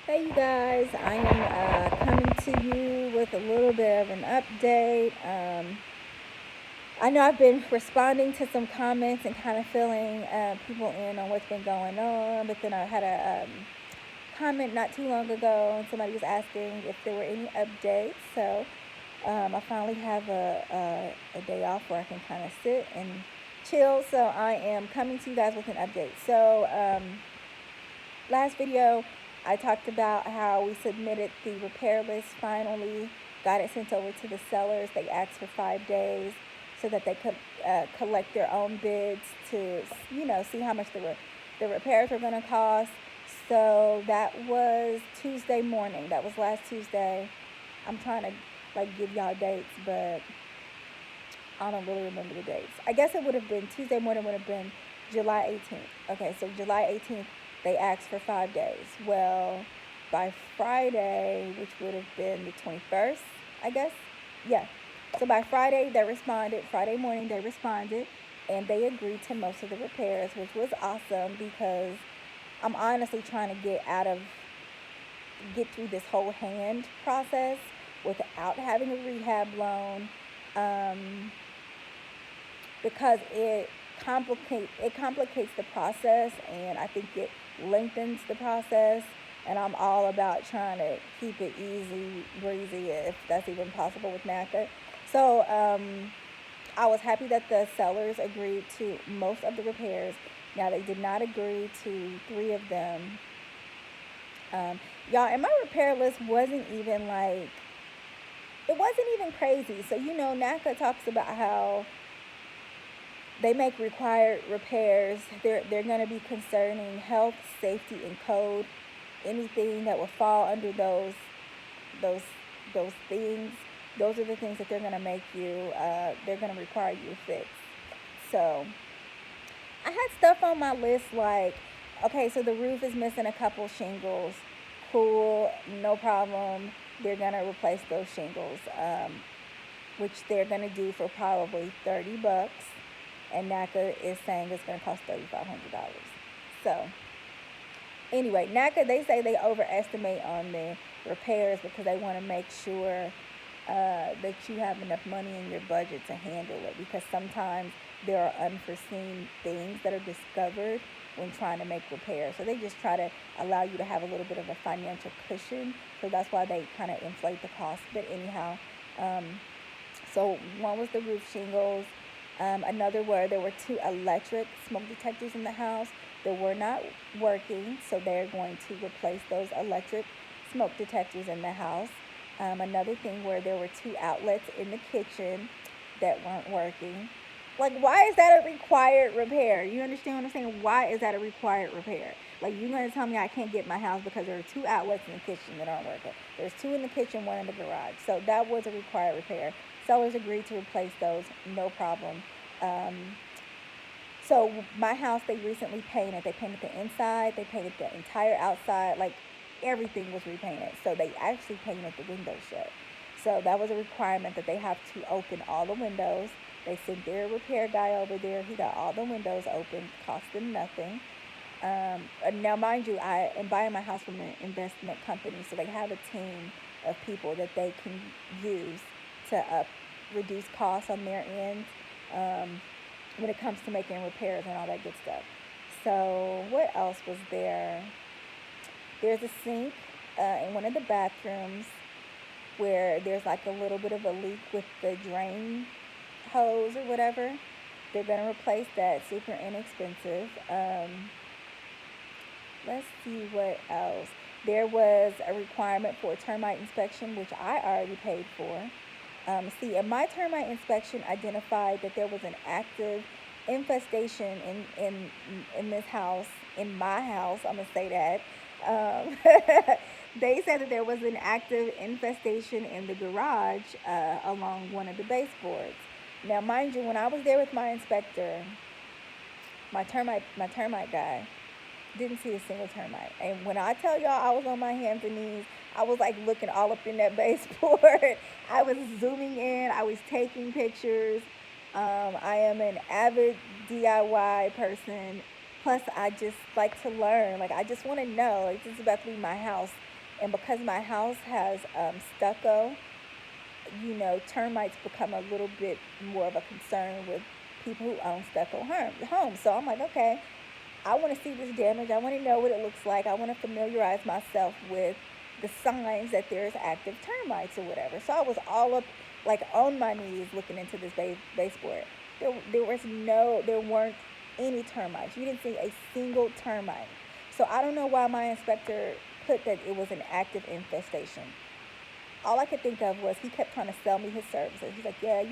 Hey you guys, I am coming to you with a little bit of an update. I know I've been responding to some comments and kind of filling people in on what's been going on, but then I had a comment not too long ago and somebody was asking if there were any updates. So I finally have a day off where I can kind of sit and chill. So I am coming to you guys with an update. So last video, I talked about how we submitted the repair list finally, got it sent over to the sellers. They asked for 5 days so that they could collect their own bids to, see how much the repairs were going to cost. So that was Tuesday morning. That was last Tuesday. I'm trying to give y'all dates, but I don't really remember the dates. I guess it would have been Tuesday morning, would have been July 18th. Okay, so July 18th, they asked for 5 days. Well, by Friday, which would have been the 21st, I guess. Yeah. So by Friday, they responded. Friday morning, they responded, and they agreed to most of the repairs, which was awesome because I'm honestly trying to get through this whole hand process without having a rehab loan. Because it complicates the process, and I think it lengthens the process, and I'm all about trying to keep it easy breezy, if that's even possible with NACA. So I was happy that the sellers agreed to most of the repairs. Now they did not agree to 3 of them. Y'all, and my repair list wasn't even crazy. So NACA talks about how they make required repairs. They're going to be concerning health, safety, and code. Anything that will fall under those things, those are the things that they're going to make you. They're going to require you to fix. So I had stuff on my list like, okay, so the roof is missing a couple shingles. Cool, no problem. They're going to replace those shingles, which they're going to do for probably $30. And NACA is saying it's going to cost $3,500. So anyway, NACA, they say they overestimate on the repairs because they want to make sure that you have enough money in your budget to handle it, because sometimes there are unforeseen things that are discovered when trying to make repairs. So they just try to allow you to have a little bit of a financial cushion. So that's why they kind of inflate the cost. But anyhow, so one was the roof shingles. Another where there were 2 electric smoke detectors in the house that were not working, so they're going to replace those electric smoke detectors in the house. Another thing where there were 2 outlets in the kitchen that weren't working. Why is that a required repair? You understand what I'm saying? Why is that a required repair? You're going to tell me I can't get my house because there are 2 outlets in the kitchen that aren't working. There's 2 in the kitchen, 1 in the garage. So that was a required repair. Sellers agreed to replace those, no problem. So my house, they recently painted. They painted the inside. They painted the entire outside. Everything was repainted. So they actually painted the windows shut. So that was a requirement that they have to open all the windows. They sent their repair guy over there. He got all the windows open, cost them nothing. Now, mind you, I am buying my house from an investment company, so they have a team of people that they can use to reduce costs on their end when it comes to making repairs and all that good stuff. So what else was there? There's a sink in one of the bathrooms where there's a little bit of a leak with the drain hose or whatever. They're going to replace that. Super inexpensive. Let's see what else. There was a requirement for a termite inspection, which I already paid for. And my termite inspection identified that there was an active infestation in this house, in my house. I'm going to say that. They said that there was an active infestation in the garage along one of the baseboards. Now, mind you, when I was there with my inspector, my termite guy didn't see a single termite. And when I tell y'all I was on my hands and knees, I was looking all up in that baseboard. I was zooming in. I was taking pictures. I am an avid DIY person. Plus, I just like to learn. I just want to know. This is about to be my house And because my house has stucco, termites become a little bit more of a concern with people who own stucco homes. So I'm like, okay, I want to see this damage. I want to know what it looks like. I want to familiarize myself with the signs that there's active termites or whatever. So I was all up, like on my knees, looking into this baseboard. There weren't any termites. You didn't see a single termite. So I don't know why my inspector put that it was an active infestation. All I could think of was he kept trying to sell me his services. He's like, yeah,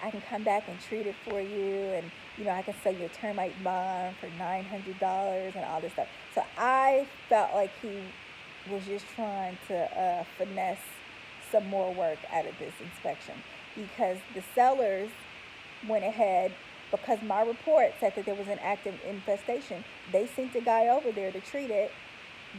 I can come back and treat it for you, and I can sell you a termite bond for $900 and all this stuff. So I felt like he was just trying to finesse some more work out of this inspection, because the sellers went ahead, because my report said that there was an active infestation. They sent a guy over there to treat it.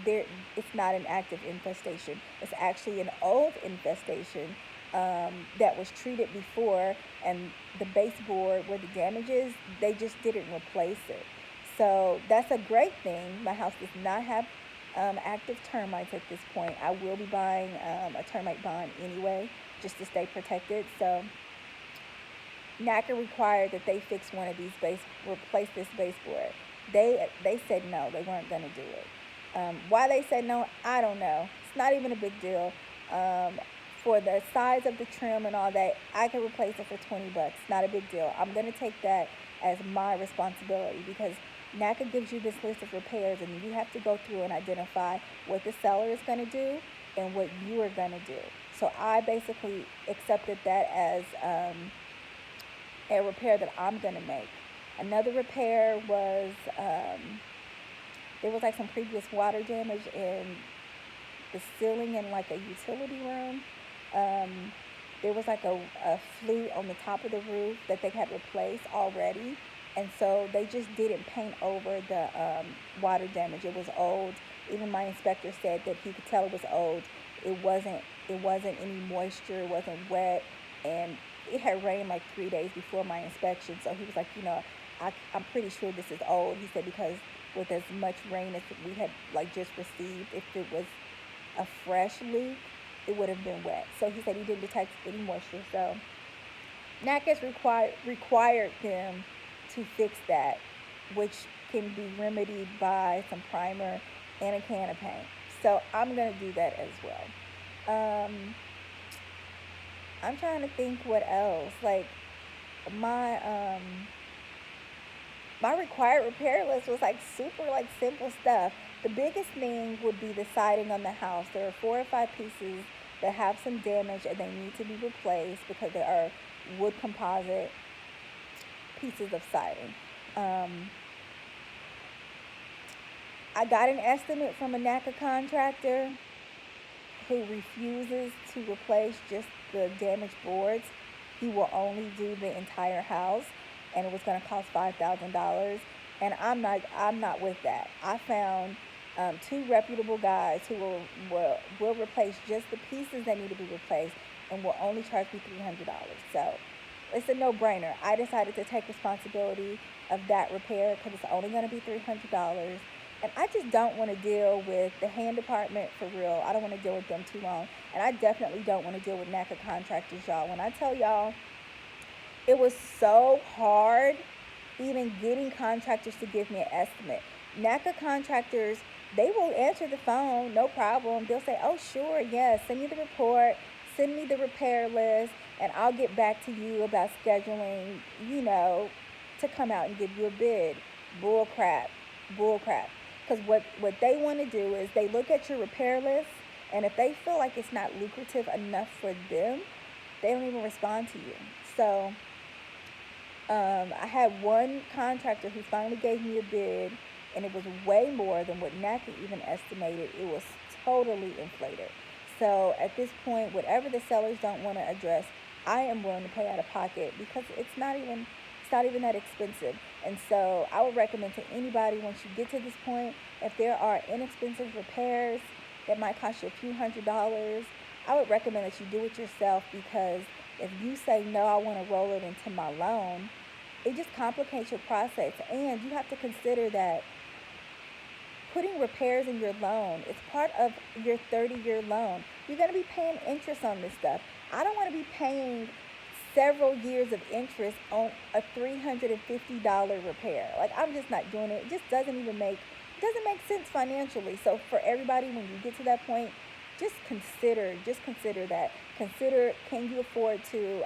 It's not an active infestation. It's actually an old infestation that was treated before, and the baseboard where the damage is, they just didn't replace it. So that's a great thing. My house does not have active termites at this point. I will be buying a termite bond anyway, just to stay protected. So NACA required that they fix one of these replace this baseboard. They said no, they weren't going to do it. Why they said no, I don't know. It's not even a big deal. For the size of the trim and all that, I can replace it for $20. Not a big deal. I'm going to take that as my responsibility, because NACA gives you this list of repairs, and you have to go through and identify what the seller is going to do and what you are going to do. So I basically accepted that as a repair that I'm going to make. Another repair was there was like some previous water damage in the ceiling in like a utility room. There was like a flute on the top of the roof that they had replaced already, and so they just didn't paint over the water damage. It was old. Even my inspector said that he could tell it was old. It wasn't any moisture. It wasn't wet, and it had rained like 3 days before my inspection. So he was like, I'm pretty sure this is old. He said, because with as much rain as we had like just received, if it was a fresh leak, it would have been wet. So he said he didn't detect any moisture. So NACA's required them to fix that, which can be remedied by some primer and a can of paint. So I'm going to do that as well. I'm trying to think what else. Like my required repair list was like super like simple stuff. The biggest thing would be the siding on the house. There are 4 or 5 pieces that have some damage and they need to be replaced because they are wood composite pieces of siding. I got an estimate from a NACA contractor who refuses to replace just the damaged boards. He will only do the entire house, and it was going to cost $5,000. And I'm not with that. I found 2 reputable guys who will replace just the pieces that need to be replaced, and will only charge me $300. So it's a no-brainer. I decided to take responsibility of that repair because it's only going to be $300. And I just don't want to deal with the hand department for real. I don't want to deal with them too long. And I definitely don't want to deal with NACA contractors, y'all. When I tell y'all, it was so hard even getting contractors to give me an estimate. NACA contractors, they will answer the phone, no problem. They'll say, oh, sure, yes, send me the report, send me the repair list, and I'll get back to you about scheduling, to come out and give you a bid. Bull crap. Because what they want to do is they look at your repair list, and if they feel like it's not lucrative enough for them, they don't even respond to you. So I had one contractor who finally gave me a bid, and it was way more than what NACA even estimated. It was totally inflated. So at this point, whatever the sellers don't want to address, I am willing to pay out of pocket because it's not even that expensive. And so I would recommend to anybody, once you get to this point, if there are inexpensive repairs that might cost you a few $100s, I would recommend that you do it yourself, because if you say, no, I want to roll it into my loan, it just complicates your process. And you have to consider that putting repairs in your loan. It's part of your 30-year loan. You're going to be paying interest on this stuff. I don't want to be paying several years of interest on a $350 repair. Like, I'm just not doing it. It just doesn't make sense financially. So for everybody, when you get to that point, just consider that. Consider, can you afford to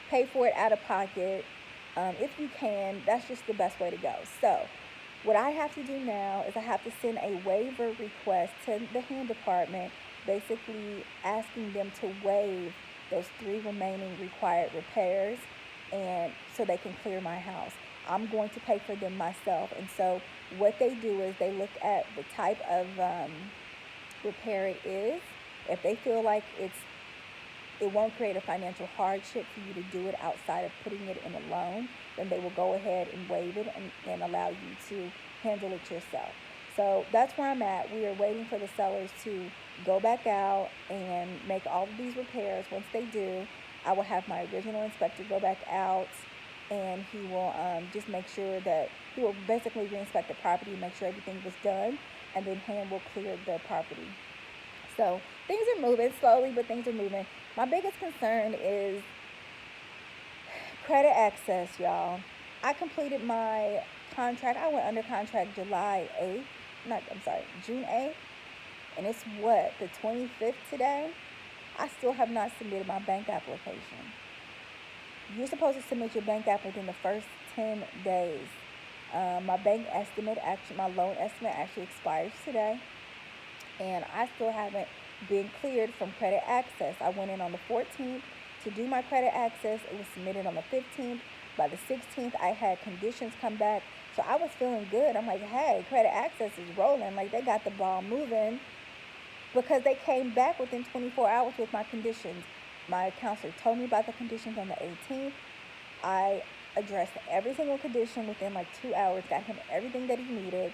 pay for it out of pocket? If you can, that's just the best way to go. So what I have to do now is I have to send a waiver request to the hand department, basically asking them to waive those 3 remaining required repairs, and so they can clear my house. I'm going to pay for them myself. And so what they do is they look at the type of repair it is. If they feel like it won't create a financial hardship for you to do it outside of putting it in a loan, then they will go ahead and waive it and allow you to handle it yourself. So that's where I'm at. We are waiting for the sellers to go back out and make all of these repairs. Once they do, I will have my original inspector go back out, and he will just make sure that he will basically re-inspect the property, make sure everything was done, and then hand will clear the property. So things are moving slowly, but things are moving. My biggest concern is credit access, y'all. I completed my contract. I went under contract June 8th. And it's the 25th today? I still have not submitted my bank application. You're supposed to submit your bank app within the first 10 days. My loan estimate actually expires today, and I still haven't been cleared from credit access. I went in on the 14th to do my credit access. It was submitted on the 15th. By the 16th, I had conditions come back, so I was feeling good. I'm like, hey, credit access is rolling. Like, they got the ball moving, because they came back within 24 hours with my conditions. My counselor told me about the conditions on the 18th. I addressed every single condition within like 2 hours, got him everything that he needed.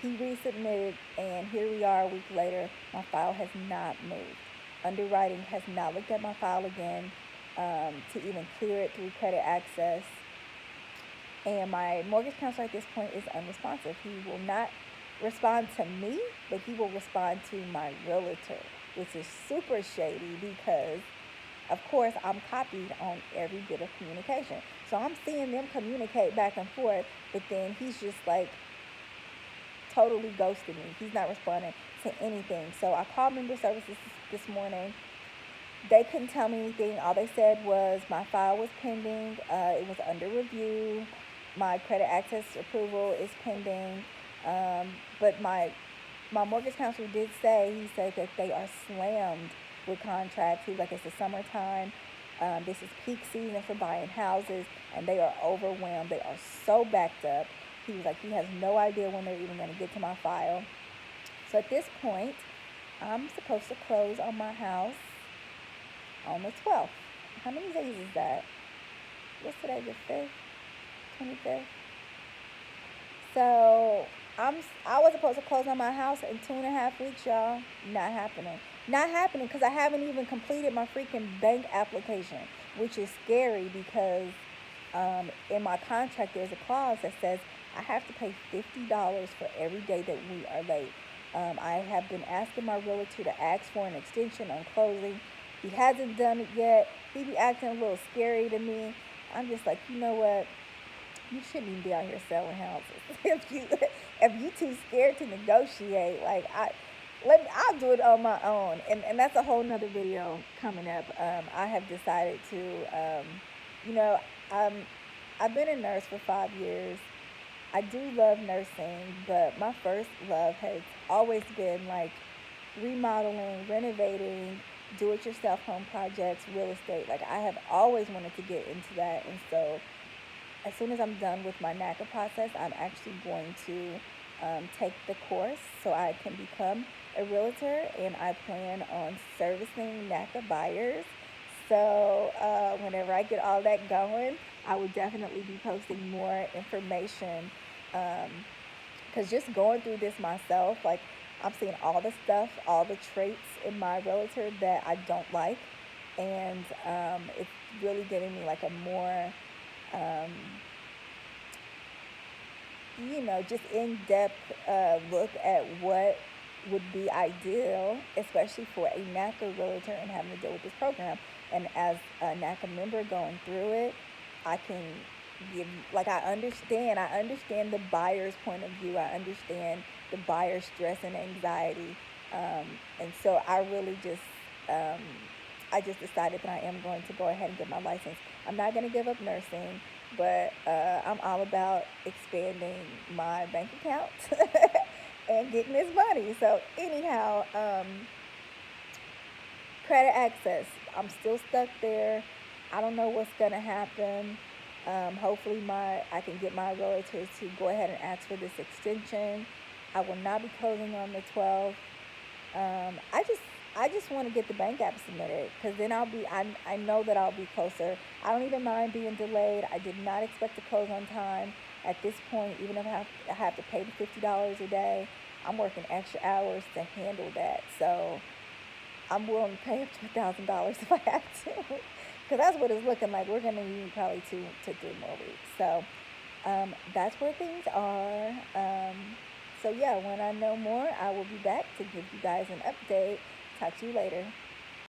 He resubmitted, and here we are a week later. My file has not moved. Underwriting has not looked at my file again to even clear it through credit access. And my mortgage counselor at this point is unresponsive. He will not respond to me, but he will respond to my realtor, which is super shady because, of course, I'm copied on every bit of communication. So I'm seeing them communicate back and forth, but then he's just like totally ghosting me. He's not responding to anything. So I called member services this morning. They couldn't tell me anything. All they said was my file was pending. It was under review. My credit access approval is pending. But my mortgage counselor did say, he said that they are slammed with contracts. He was like, it's the summertime. This is peak season for buying houses, and they are overwhelmed. They are so backed up. He was like, he has no idea when they're even going to get to my file. So at this point, I'm supposed to close on my house on the 12th. How many days is that? What's today, the 5th? 25th? So I was supposed to close on my house in 2.5 weeks, y'all. Not happening because I haven't even completed my freaking bank application, which is scary because in my contract there's a clause that says I have to pay $50 for every day that we are late. I have been asking my realtor to ask for an extension on closing. He hasn't done it yet. He be acting a little scary to me. I'm just like, you know what? You shouldn't even be out here selling houses. if you too scared to negotiate, like I'll do it on my own. And that's a whole nother video coming up. I have decided to, I've been a nurse for 5 years. I do love nursing, but my first love has always been like remodeling, renovating, do-it-yourself home projects, real estate. Like, I have always wanted to get into that. And so as soon as I'm done with my NACA process, I'm actually going to take the course so I can become a realtor, and I plan on servicing NACA buyers. So whenever I get all that going, I will definitely be posting more information, because just going through this myself, like, I'm seeing all the stuff, all the traits in my realtor that I don't like, and it's really giving me like a more just in-depth look at what would be ideal, especially for a NACA realtor and having to deal with this program. And as a NACA member going through it, I can give, like, I understand the buyer's point of view. I understand the buyer's stress and anxiety. And so um, I just decided that I am going to go ahead and get my license. I'm not going to give up nursing, but I'm all about expanding my bank account and getting this money. So anyhow, credit access, I'm still stuck there. I don't know what's going to happen. Hopefully I can get my realtor to go ahead and ask for this extension. I will not be closing on the 12th. um, I just I just want to get the bank app submitted, because then I know that I'll be closer. I don't even mind being delayed. I did not expect to close on time at this point. Even if I have to pay the $50 a day, I'm working extra hours to handle that. So I'm willing to pay up to $1,000 if I have to, because that's what it's looking like. We're going to need probably 2 to 3 more weeks. So that's where things are. So yeah, when I know more, I will be back to give you guys an update. Talk to you later.